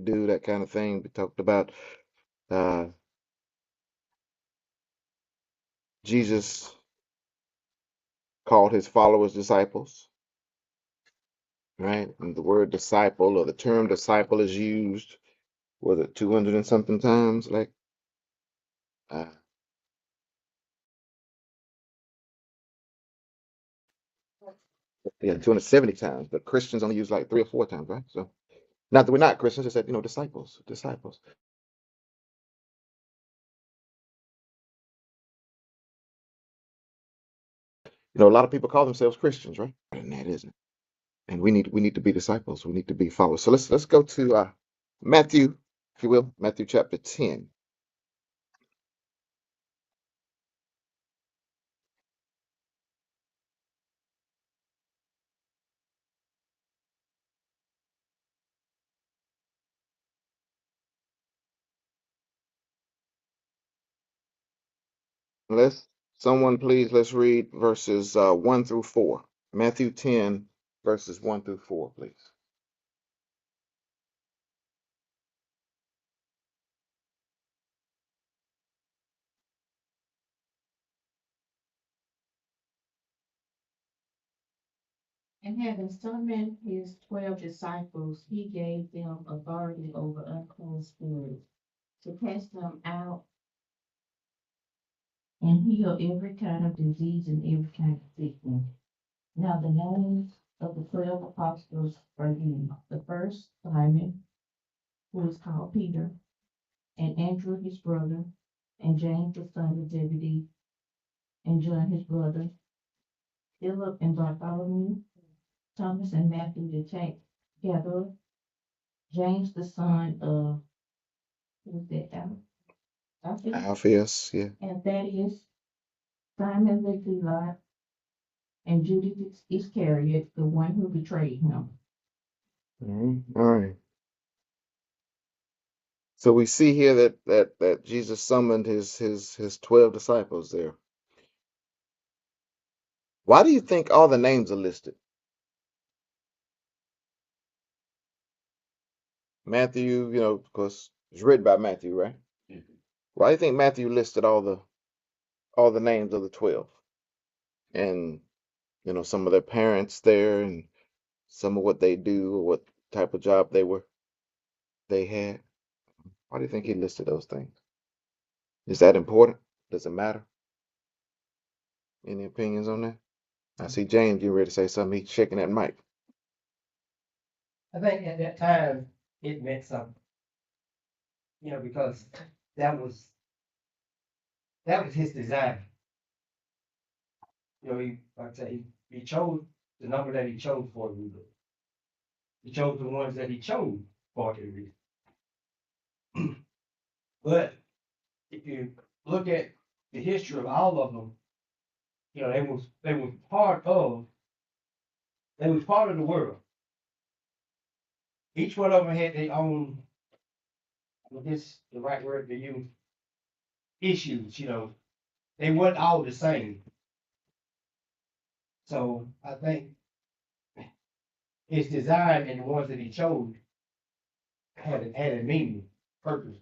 do, that kind of thing. We talked about uh, Jesus called his followers disciples, right? And the word disciple or the term disciple is used, was it 200 and something times? Like, uh, yeah, 270 times, but Christians only use like 3 or 4 times, right? So, not that we're not Christians, just that, disciples, disciples. A lot of people call themselves Christians, right? And that isn't. And we need to be disciples. We need to be followers. So let's go to Matthew, if you will, Matthew chapter 10. Let's someone please let's read verses 1 through 4. Matthew 10, verses 1 through 4, please. And having summoned his 12 disciples, he gave them authority over unclean spirits to cast them out and heal every kind of disease and every kind of sickness. Now the names of the 12 apostles are these: the first, Simon, who is called Peter, and Andrew his brother, and James the son of Zebedee, and John his brother, Philip and Bartholomew, Thomas and Matthew the tax gatherer, James the son of, who's that, Alphaeus, Alphaeus, yeah. and Thaddeus, Simon the Zealot, and Judas Iscariot, the one who betrayed him. All right. So we see here that Jesus summoned his 12 disciples there. Why do you think all the names are listed? Matthew, of course, it's written by Matthew, right? Why do you think Matthew listed all the names of the 12? And some of their parents there and some of what they do or what type of job they had. Why do you think he listed those things? Is that important? Does it matter? Any opinions on that? I see James getting ready to say something. He's shaking that mic. I think at that time it meant something, because that was that was his design. Like I say, he chose the number that he chose for a reason. He chose the ones that he chose for a reason. But if you look at the history of all of them, they was part of the world. Each one of them had their own, I guess the right word to use, issues. They weren't all the same. So I think his design and the ones that he chose had a meaning, purpose,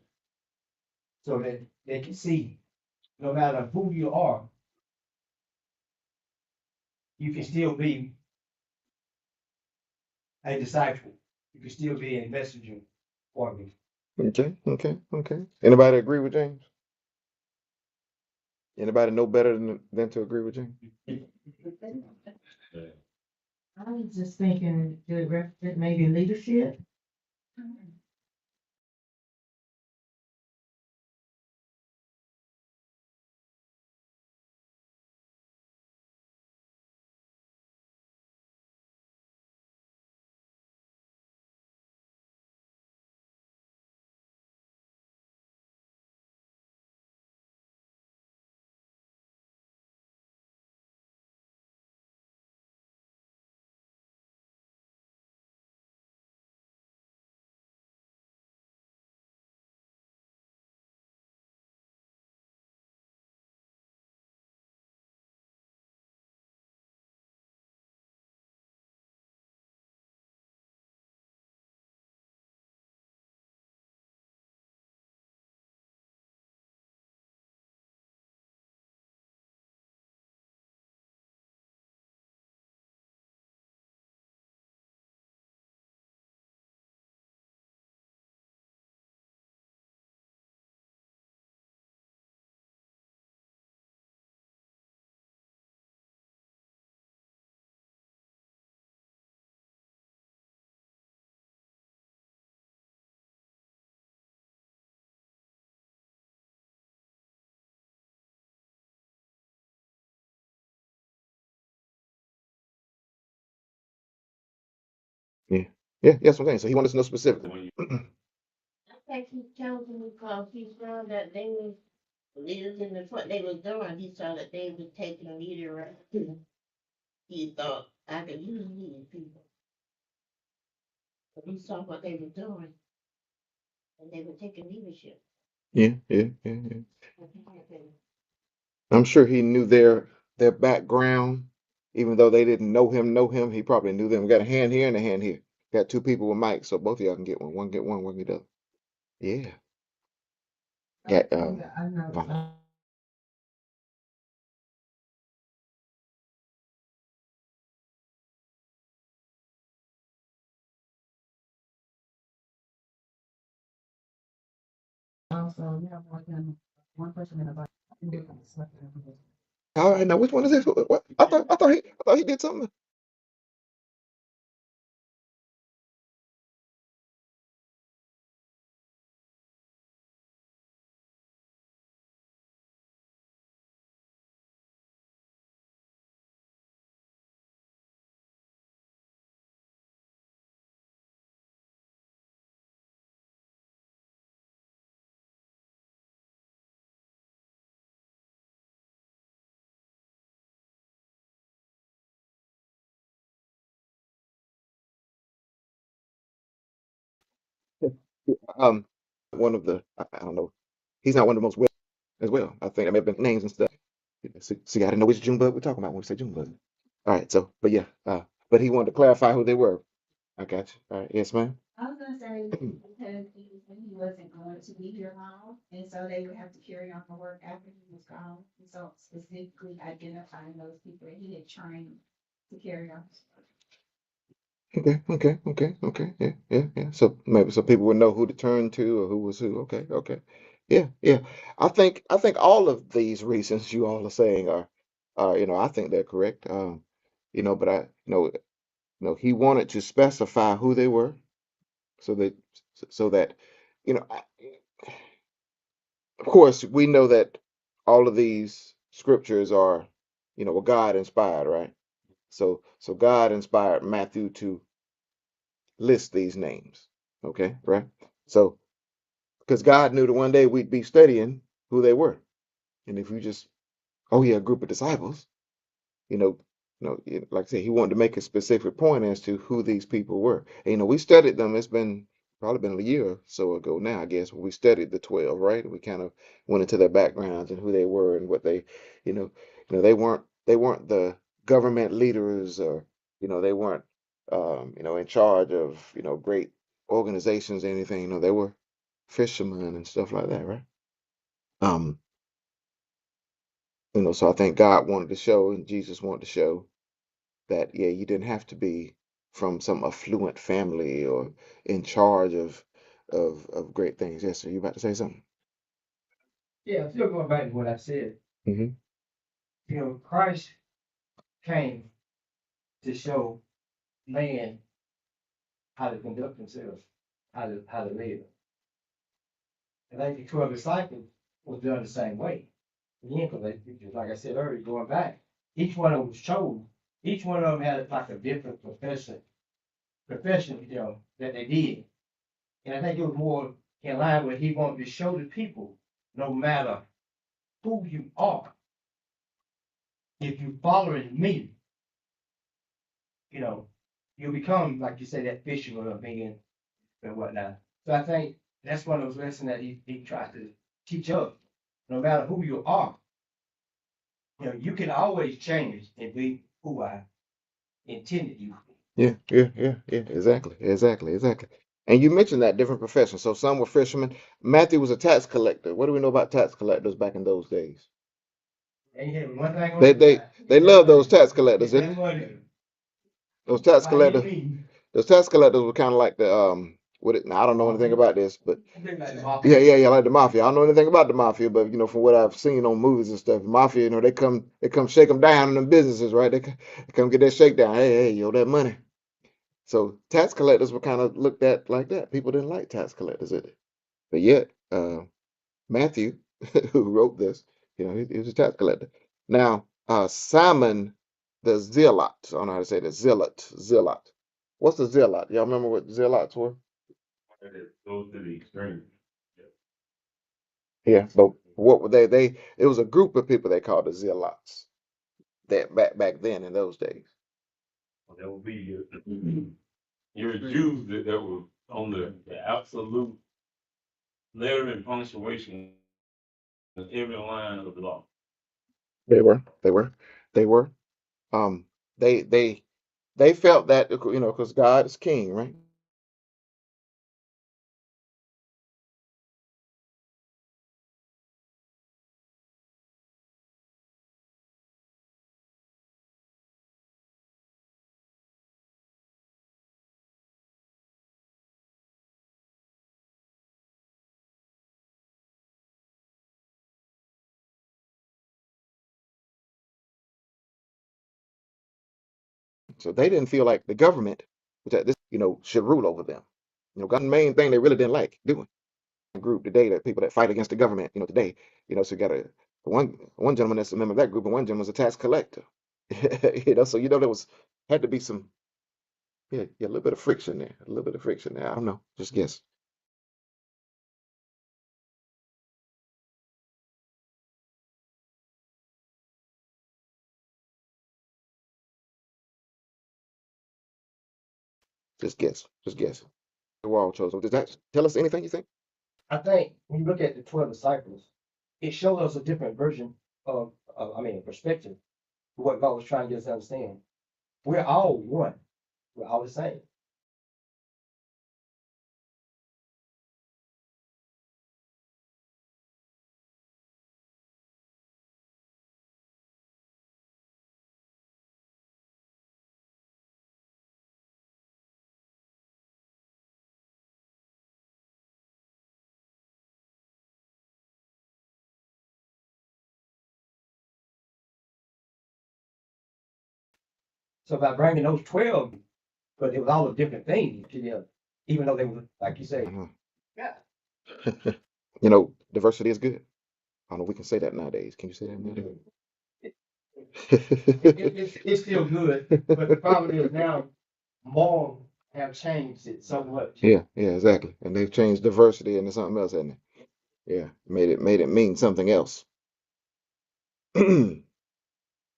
so that they can see no matter who you are, you can still be a disciple. You can still be a messenger for me. Okay, okay, okay. Anybody agree with James? Anybody know better than to agree with James? I was just thinking, do it represent maybe leadership? Yeah, yes, I'm saying. So he wanted to know specifically. I think he chose them because he saw that they was leaders in the what they was doing. He saw that they was taking leader. He thought I could use these people. But he saw what they were doing, and they were taking leadership. Yeah, yeah, yeah, yeah. I'm sure he knew their background, even though they didn't know him. Know him, he probably knew them. We got a hand here and a hand here. Got two people with mics, so both of y'all can get one. One get one, one get the other. Yeah. Got I know. Also, you have more than one person in the body. all right. Now which one is this? What? I thought he did something. Um, one of the I don't know. He's not one of the most well as well. I think I may have been names and stuff. See, I didn't know which Junebug we're talking about when we say Junebug. All right, so but yeah, but he wanted to clarify who they were. I got you. All right, yes, ma'am. I was gonna say because he wasn't going to be here long, and so they would have to carry on the work after he was gone. And so specifically identifying those people that he had trained to carry on. Okay. Yeah. So maybe so people would know who to turn to or who was who. Okay. Yeah. I think all of these reasons you all are saying are I think they're correct. But he wanted to specify who they were so that you know, I, of course we know that all of these scriptures are were God inspired, right? So God inspired Matthew to list these names. Okay, right? So, because God knew that one day we'd be studying who they were. And if you just, oh yeah, a group of disciples, you know, like I said, he wanted to make a specific point as to who these people were. And, we studied them. It's been probably been a year or so ago now, I guess, when we studied the 12, right? We kind of went into their backgrounds and who they were and what they, you know, they weren't the government leaders or, they weren't, in charge of, great organizations or anything. They were fishermen and stuff like that, right? Um, so I think God wanted to show and Jesus wanted to show that yeah, you didn't have to be from some affluent family or in charge of great things. Yes, sir. You about to say something? Yeah, still going back to what I said. Hmm. Christ came to show man how to conduct themselves, how to live. And I think the 12 disciples was done the same way. Again, because like I said earlier, going back, each one of them was chosen. Each one of them had like a different profession, that they did. And I think it was more in line with he wanted to show the people, no matter who you are, if you're following me, you know, you'll become, like you say, that fisherman of men and whatnot. So I think that's one of those lessons that he tries to teach us. No matter who you are, you can always change and be who I intended you. Yeah. Exactly. And you mentioned that different professions. So some were fishermen. Matthew was a tax collector. What do we know about tax collectors back in those days? And you have one thing on They the they side, they get that love those money, tax collectors, get didn't that they? money Those tax by any collectors. means. Those tax collectors were kind of like the what it. Now I don't know anything Mafia. about this, but They like the yeah, like the mafia. I don't know anything about the mafia, but from what I've seen on movies and stuff, mafia, they come shake them down in them businesses, right? They come get that shakedown. Hey, yo, that money. So tax collectors were kind of looked at like that. People didn't like tax collectors, did they? But yet, Matthew, who wrote this, he was a tax collector. Now, Simon the Zealot, I don't know how to say this, Zealot. What's a zealot? Y'all remember what zealots were? It goes to the extreme. Yeah, but what were they? It was a group of people they called the zealots that back then in those days. That would be your Jews that were on the absolute letter and punctuation of every line of the law. They were, they were, they were. Um, they they they felt that because God is king, right? So they didn't feel like the government, which at this should rule over them. God's main thing they really didn't like doing. Group today, that people that fight against the government, today, so you got one gentleman that's a member of that group, and one gentleman was a tax collector. So there was had to be some a little bit of friction there, a little bit of friction there. I don't know, just guess. Just guess. Just guess. The wall chose. Does that tell us anything you think? I think when you look at the 12 disciples, it showed us a different version perspective of what God was trying to get us to understand. We're all one. We're all the same. So by bringing those 12, but it was all a different thing together, even though they were, like you say, Mhm. yeah, Diversity is good. I don't know if we can say that nowadays. Can you say that it, nowadays? it's still good. But the problem is now more have changed it so much. Yeah, yeah, exactly. And they've changed diversity into something else, hasn't it? Yeah, made it mean something else.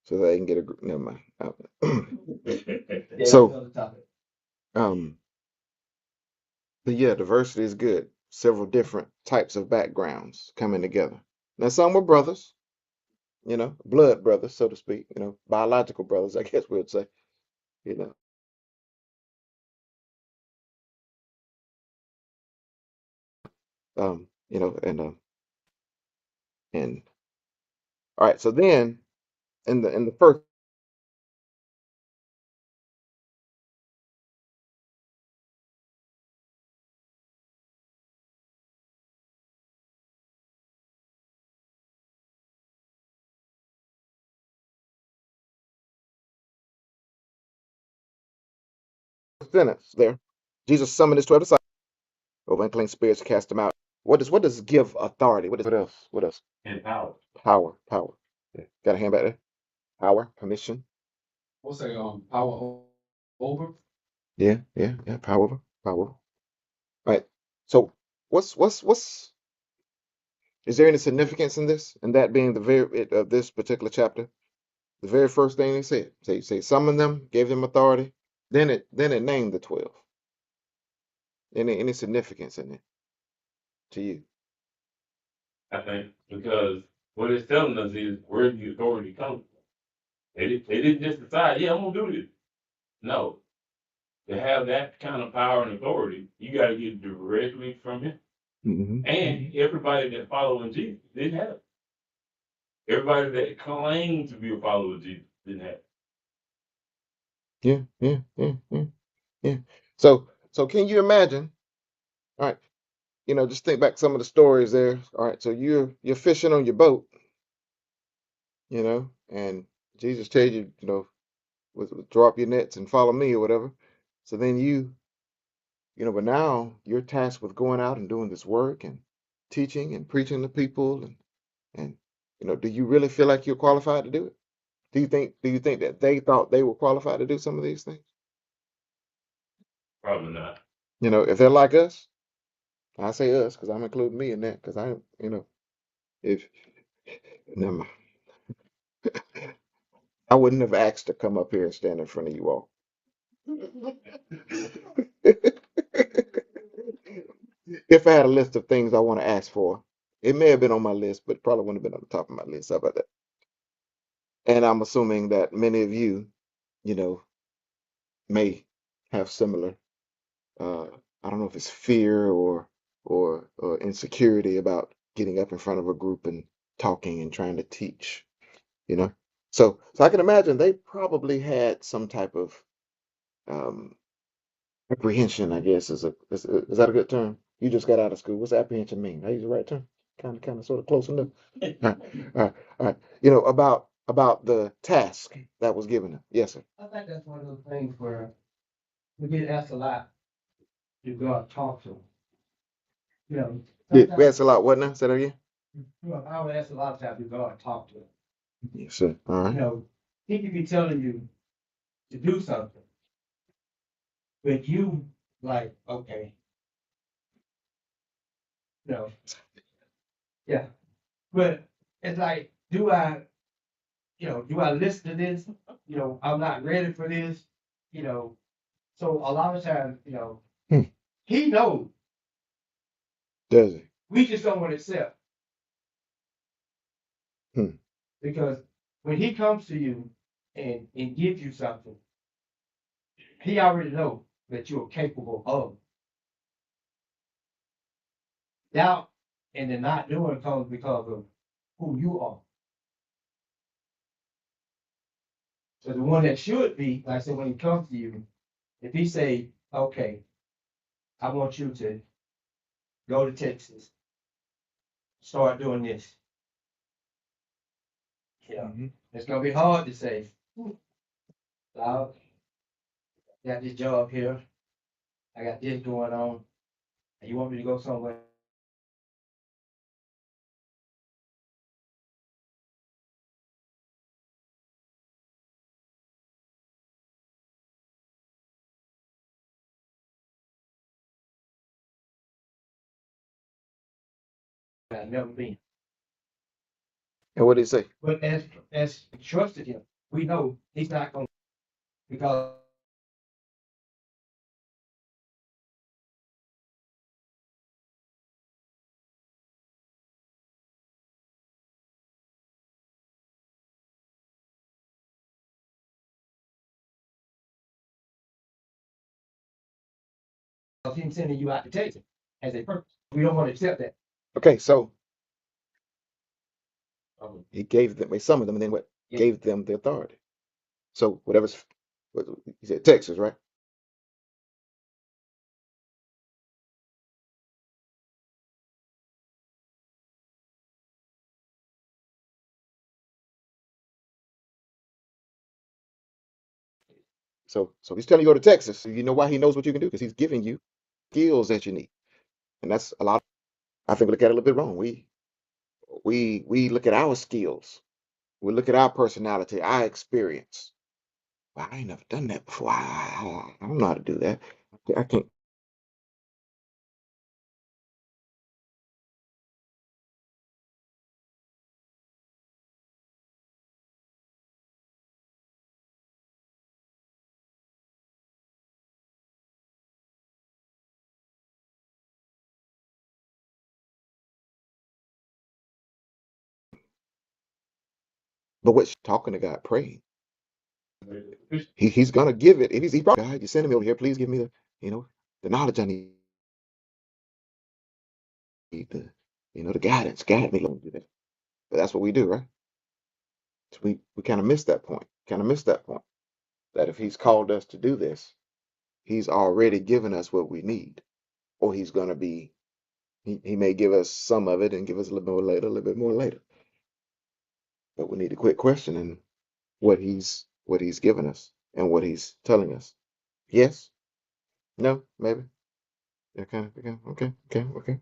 So they can get a never mind. Yeah, that's So, another topic. um, but yeah, diversity is good. Several different types of backgrounds coming together. Now, some were brothers, blood brothers, so to speak, biological brothers, I guess we would say, you know. And all right, so then in the first sentence there, Jesus summoned his 12 disciples, over unclean spirits, cast them out. What does give authority? What else? What else? And power. Power. Yeah. Got a hand back there? Power, permission. We'll say power over. Yeah. Power. All right. So what's is there any significance in this? And that being the of this particular chapter, the very first thing they said, say summon them, gave them authority. Then it named the 12. Any significance in it to you? I think because what it's telling us is where the authority comes from. They didn't just decide, yeah, I'm gonna do this. No, to have that kind of power and authority, you got to get directly from him. Hmm. And everybody that followed Jesus didn't have it. Everybody that claimed to be a follower of Jesus didn't have it. Yeah. So can you imagine? All right, just think back some of the stories there. All right, so you're fishing on your boat, and Jesus tells you, drop your nets and follow me or whatever. So then but now you're tasked with going out and doing this work and teaching and preaching to people and do you really feel like you're qualified to do it? Do you think that they thought they were qualified to do some of these things? Probably not. If they're like us, I say us because I'm including me in that because if never mind. I wouldn't have asked to come up here and stand in front of you all. If I had a list of things I want to ask for, it may have been on my list, but probably wouldn't have been on the top of my list. How about that? And I'm assuming that many of you, you know, may have similar, uh, I don't know if it's fear or insecurity about getting up in front of a group and talking and trying to teach, you know. So I can imagine they probably had some type of um, apprehension, I guess, is that a good term? You just got out of school. What's apprehension mean? I use the right term? Kind of, sort of close enough. All right, all right, all right. About the task that was given them. Yes, sir. I think that's one of those things where we get asked a lot to go out and talk to them. You know, Yeah, we sometimes, asked a lot. What now? Say that again. I would ask a lot of times to go out and talk to them. Yes, sir. All You right. know, he could be telling you to do something, but you like, okay, you know, yeah. But it's like, do I listen to this? I'm not ready for this, you know. So a lot of times, Hmm. he knows, Does it? we just don't want to accept Hmm. because when he comes to you and gives you something, he already knows that you're capable of. Doubt and the not doing comes because of who you are. So the one that should be, like I said, when he comes to you, if he say, okay, I want you to go to Texas, start doing this. Yeah. It's gonna be hard to say, I got this job here, I got this going on, and you want me to go somewhere I've never been. And what did he say? But as we trusted him, we know he's not gonna because of him sending you out to Texas as a purpose. We don't want to accept that. Okay, so he gave them some of them, and then what? Yeah. Gave them the authority. So whatever's what he said, Texas, right? So he's telling you to go to Texas. You know why he knows what you can do? Because he's giving you skills that you need. And that's a lot. I think we look at it a little bit wrong. We look at our skills. We look at our personality, our experience. Well, I ain't never done that before. I don't know how to do that. I can't. But what's talking to God, praying? He's gonna give it. If he's God, you send him over here. Please give me the knowledge I need, the guidance. Guide me, Lord. Do that. But that's what we do, right? So we kind of miss that point. Kind of miss that point. That if he's called us to do this, he's already given us what we need, or he's gonna be. He may give us some of it and give us a little more later, a little bit more later. But we need to quit questioning what he's given us and what he's telling us. Yes? No? Maybe? Okay, okay, okay, okay, okay.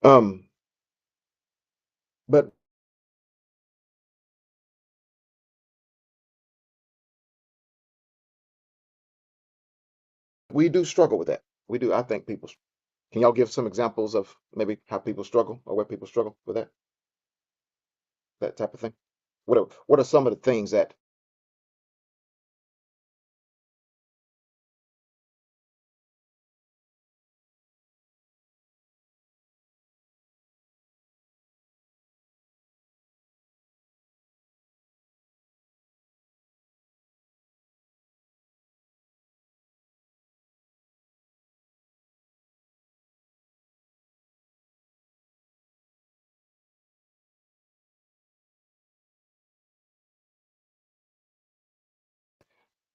Um, but We do struggle with that. We do. I think people. Can y'all give some examples of maybe how people struggle or where people struggle with that type of thing? What are some of the things that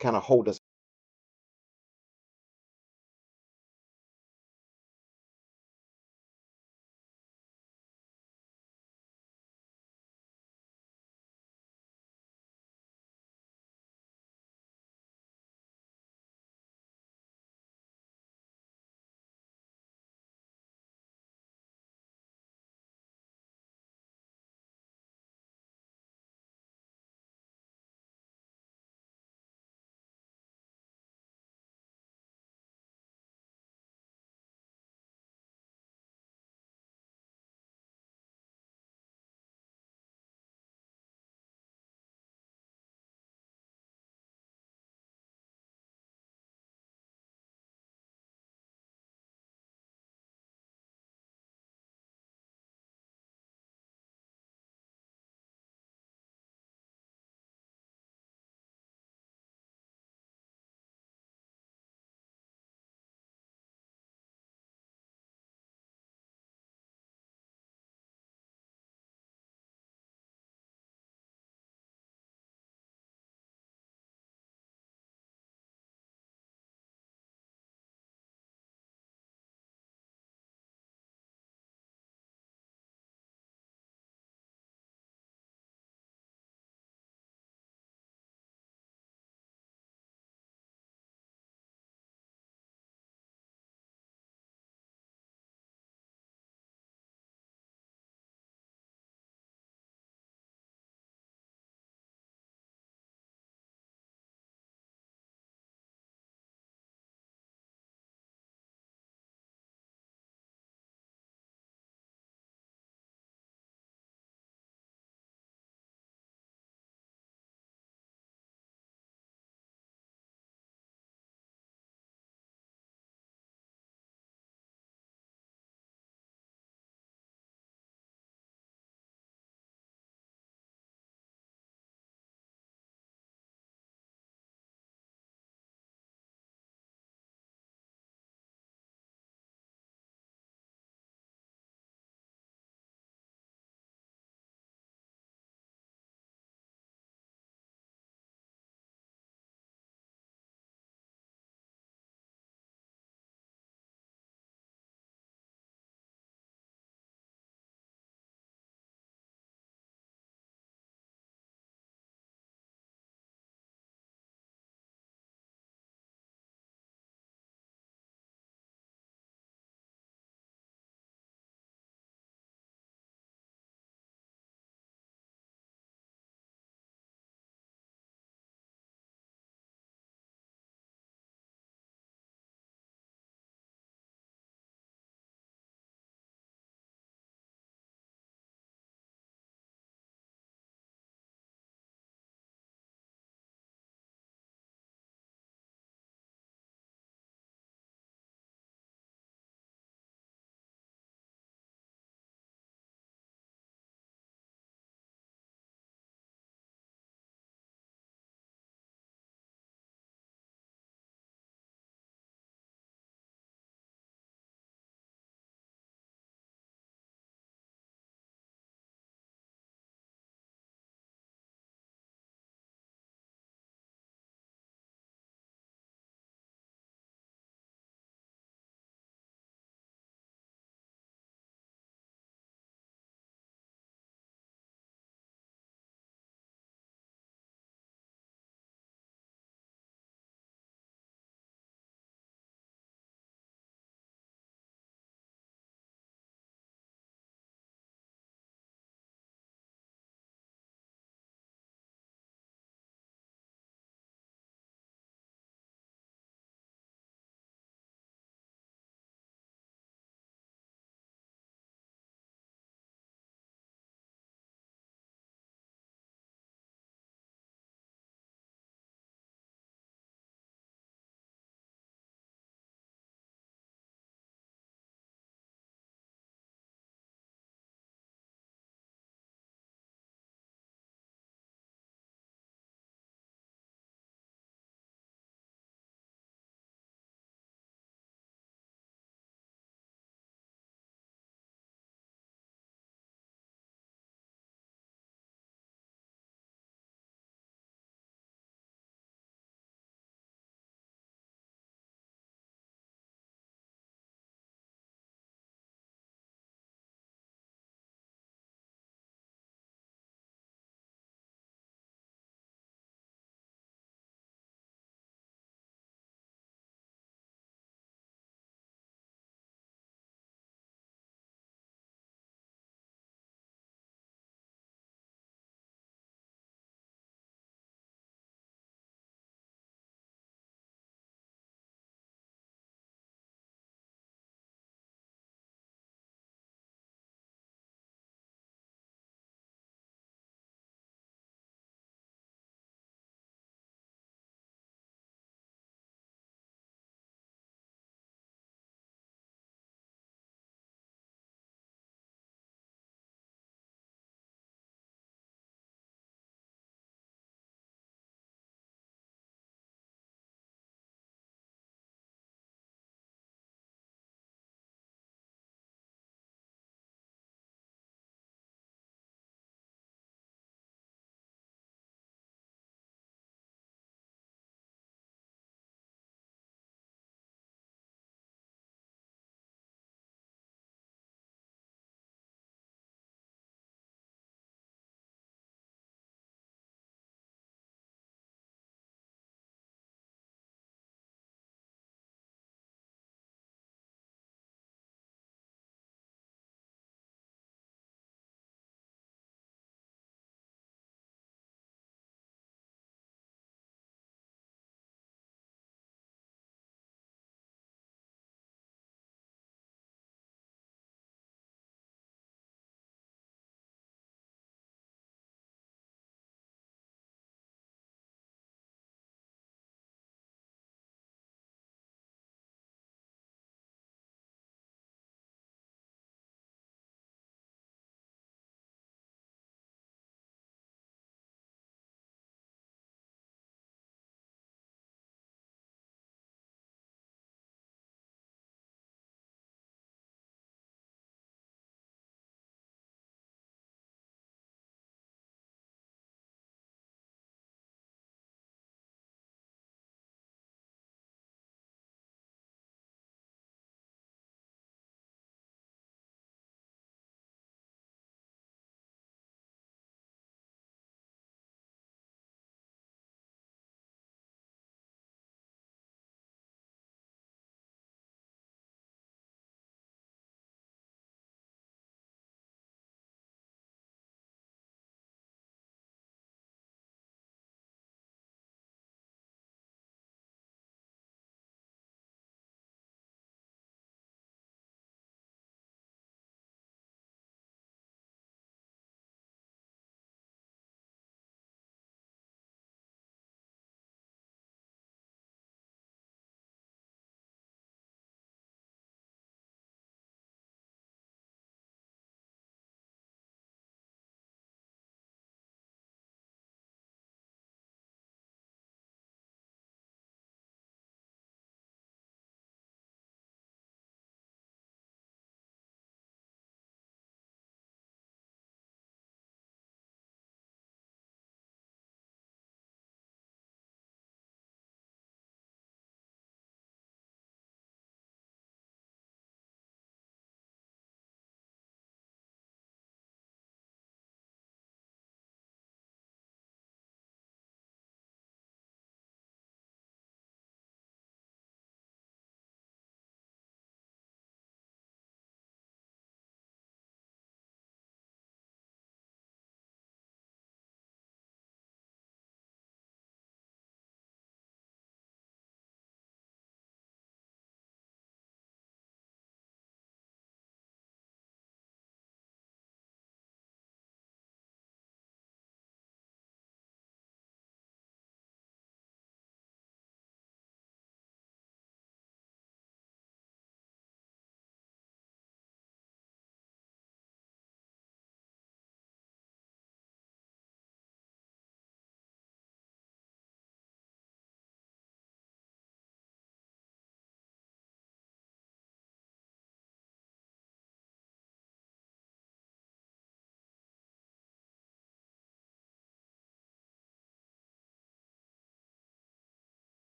kind of hold us